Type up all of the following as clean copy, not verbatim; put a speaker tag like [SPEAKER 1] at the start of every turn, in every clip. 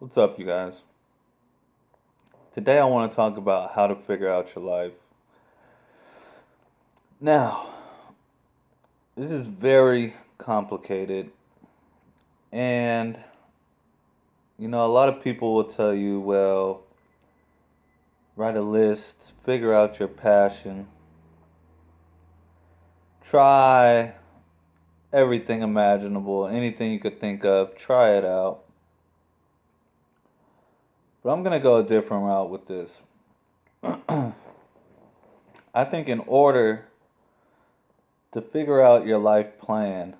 [SPEAKER 1] What's up, you guys? Today I want to talk about how to figure out your life. Now, this is very complicated, and a lot of people will tell you, well, write a list, figure out your passion, try everything imaginable, anything you could think of, try it out. But I'm going to go a different route with this. I think in order to figure out your life plan,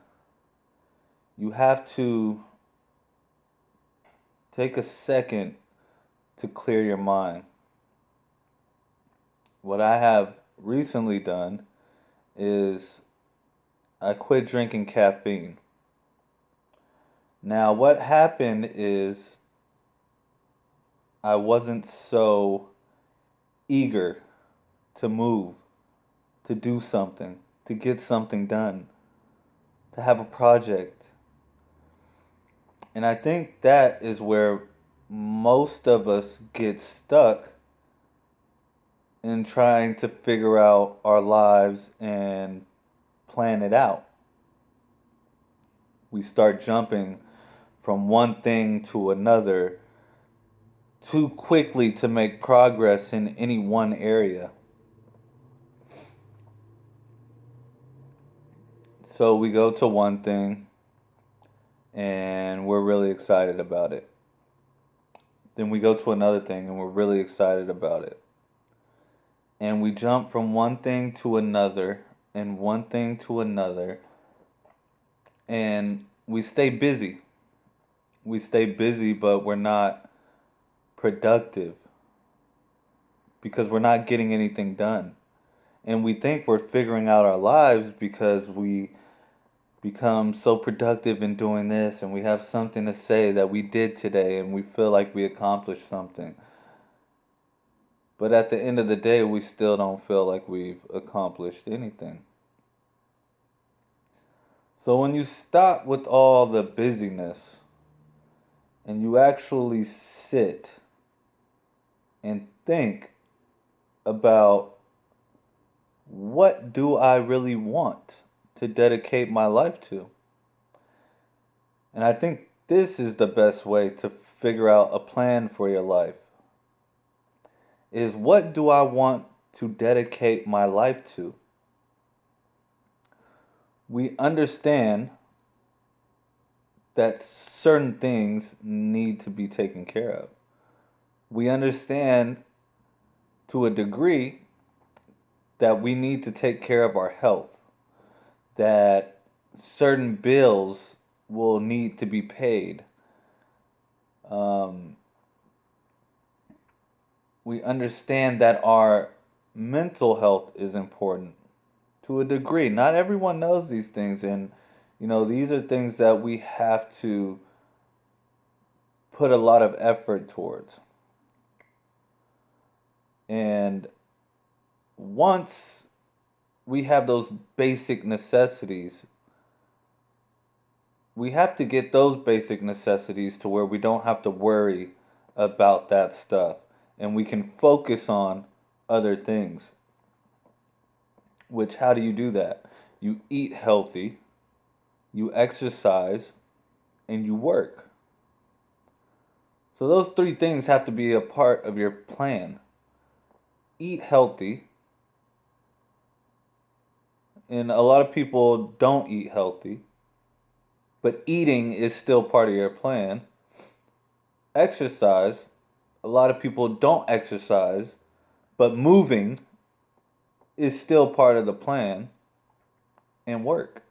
[SPEAKER 1] you have to take a second to clear your mind. What I have recently done is I quit drinking caffeine. Now, what happened is I wasn't so eager to move, to do something, to get something done, to have a project. And I think that is where most of us get stuck in trying to figure out our lives and plan it out. We start jumping from one thing to another too quickly to make progress in any one area. So we go to one thing and we're really excited about it. Then we go to another thing and we're really excited about it. And we jump from one thing to another and one thing to another, and we stay busy. We stay busy, but we're not productive because we're not getting anything done. And we think we're figuring out our lives because we become so productive in doing this and we have something to say that we did today and we feel like we accomplished something. But at the end of the day, we still don't feel like we've accomplished anything. So when you stop with all the busyness and you actually sit and think about, what do I really want to dedicate my life to? And I think this is the best way to figure out a plan for your life. Is, what do I want to dedicate my life to? We understand that certain things need to be taken care of. We understand to a degree that we need to take care of our health, that certain bills will need to be paid. Um, we understand that our mental health is important to a degree. Not everyone knows these things, and these are things that we have to put a lot of effort towards. And once we have those basic necessities, we have to get those basic necessities to where we don't have to worry about that stuff and we can focus on other things. Which, how do you do that? You eat healthy, you exercise, and you work. So those three things have to be a part of your plan. Eat healthy, and a lot of people don't eat healthy, but eating is still part of your plan. Exercise, a lot of people don't exercise, but moving is still part of the plan. And work.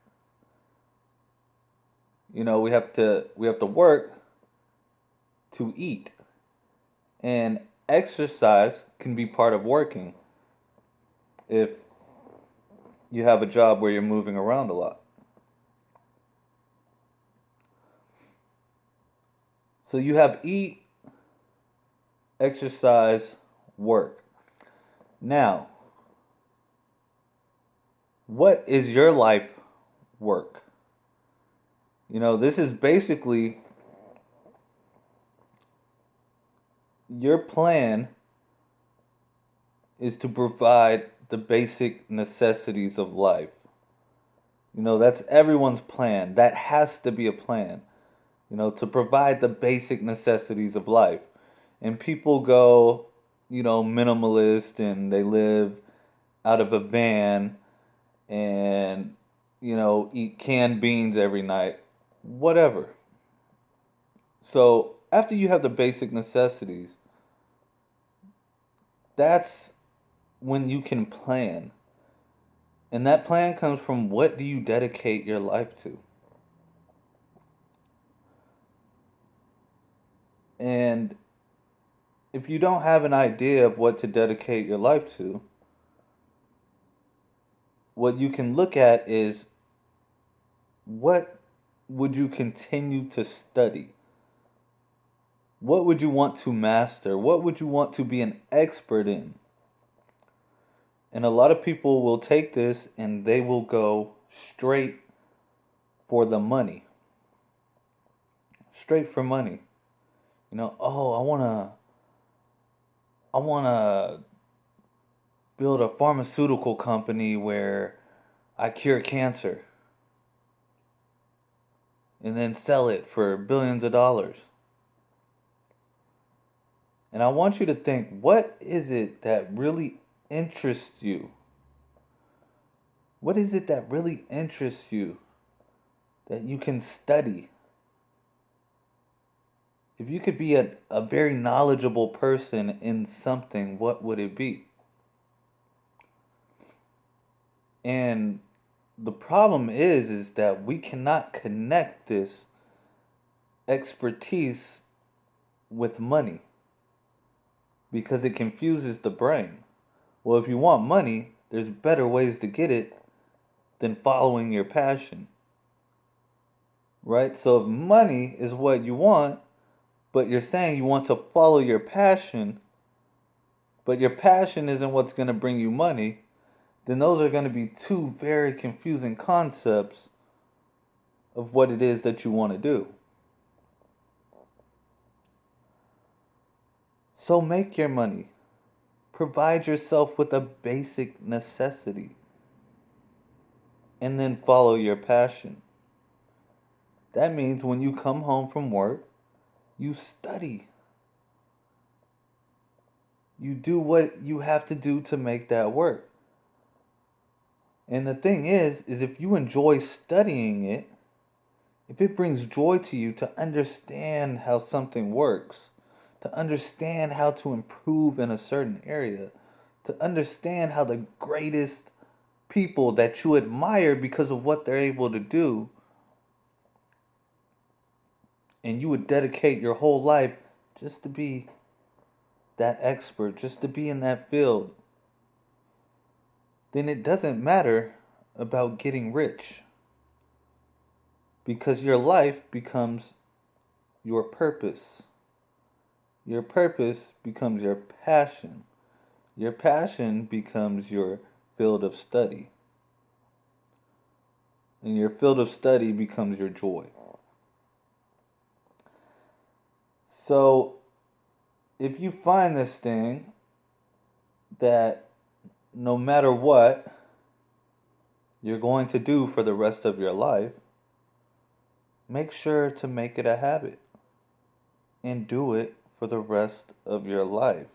[SPEAKER 1] We have to work to eat. And exercise can be part of working if you have a job where you're moving around a lot. So you have eat, exercise, work. Now, what is your life work? This is basically your plan is to provide the basic necessities of life. That's everyone's plan. That has to be a plan, to provide the basic necessities of life. And people go, minimalist and they live out of a van and, eat canned beans every night, whatever. So after you have the basic necessities, that's when you can plan. And that plan comes from what do you dedicate your life to? And if you don't have an idea of what to dedicate your life to, what you can look at is what would you continue to study? What would you want to master? What would you want to be an expert in? And a lot of people will take this and they will go straight for the money. Straight for money. Oh, I want to build a pharmaceutical company where I cure cancer and then sell it for billions of dollars. And I want you to think, what is it that really interests you? What is it that really interests you that you can study? If you could be a very knowledgeable person in something, what would it be? And the problem is that we cannot connect this expertise with money because it confuses the brain. Well, if you want money, there's better ways to get it than following your passion. Right? So if money is what you want, but you're saying you want to follow your passion, but your passion isn't what's going to bring you money, then those are going to be two very confusing concepts of what it is that you want to do. So make your money. Provide yourself with a basic necessity. And then follow your passion. That means when you come home from work, you study. You do what you have to do to make that work. And the thing is if you enjoy studying it, if it brings joy to you to understand how something works, to understand how to improve in a certain area, to understand how the greatest people that you admire because of what they're able to do, and you would dedicate your whole life just to be that expert, just to be in that field, then it doesn't matter about getting rich because your life becomes your purpose. Your purpose becomes your passion. Your passion becomes your field of study. And your field of study becomes your joy. So, if you find this thing that no matter what you're going to do for the rest of your life, make sure to make it a habit and do it for the rest of your life.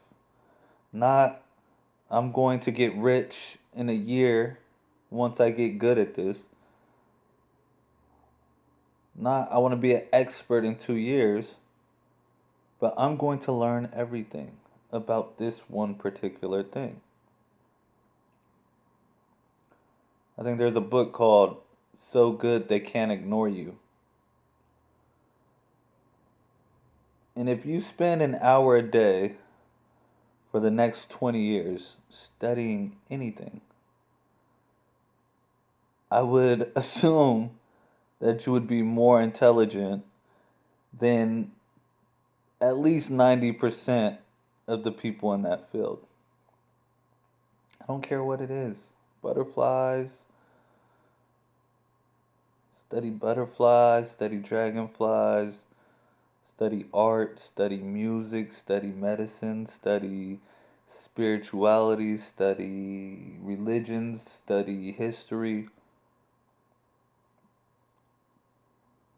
[SPEAKER 1] Not, I'm going to get rich in a year once I get good at this. Not, I want to be an expert in 2 years, but I'm going to learn everything about this one particular thing. I think there's a book called So Good They Can't Ignore You. And if you spend an hour a day for the next 20 years studying anything, I would assume that you would be more intelligent than at least 90% of the people in that field. I don't care what it is. Butterflies, study dragonflies, Study art, study music, study medicine, study spirituality, study religions, study history.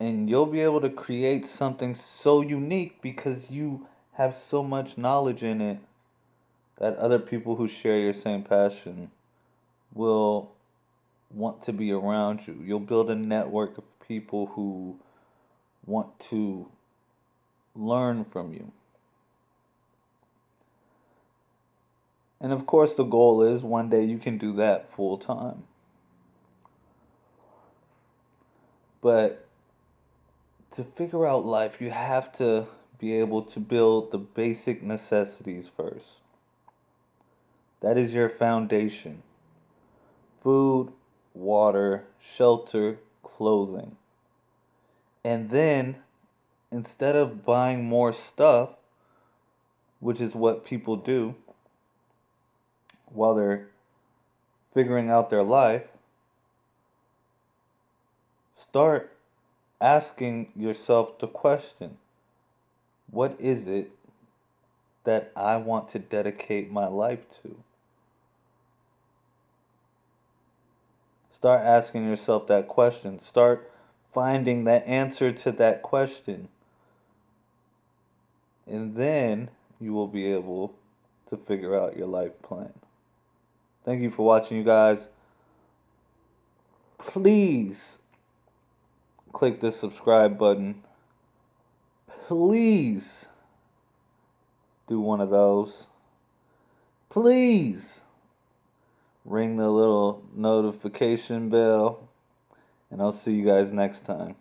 [SPEAKER 1] And you'll be able to create something so unique because you have so much knowledge in it that other people who share your same passion will want to be around you. You'll build a network of people who want to learn from you. And of course, the goal is one day you can do that full time. But to figure out life, you have to be able to build the basic necessities first. That is your foundation: food, water, shelter, clothing. And then, instead of buying more stuff, which is what people do while they're figuring out their life, start asking yourself the question, what is it that I want to dedicate my life to? Start asking yourself that question. Start finding the answer to that question. And then you will be able to figure out your life plan. Thank you for watching, you guys. Please click the subscribe button. Please do one of those. Please ring the little notification bell. And I'll see you guys next time.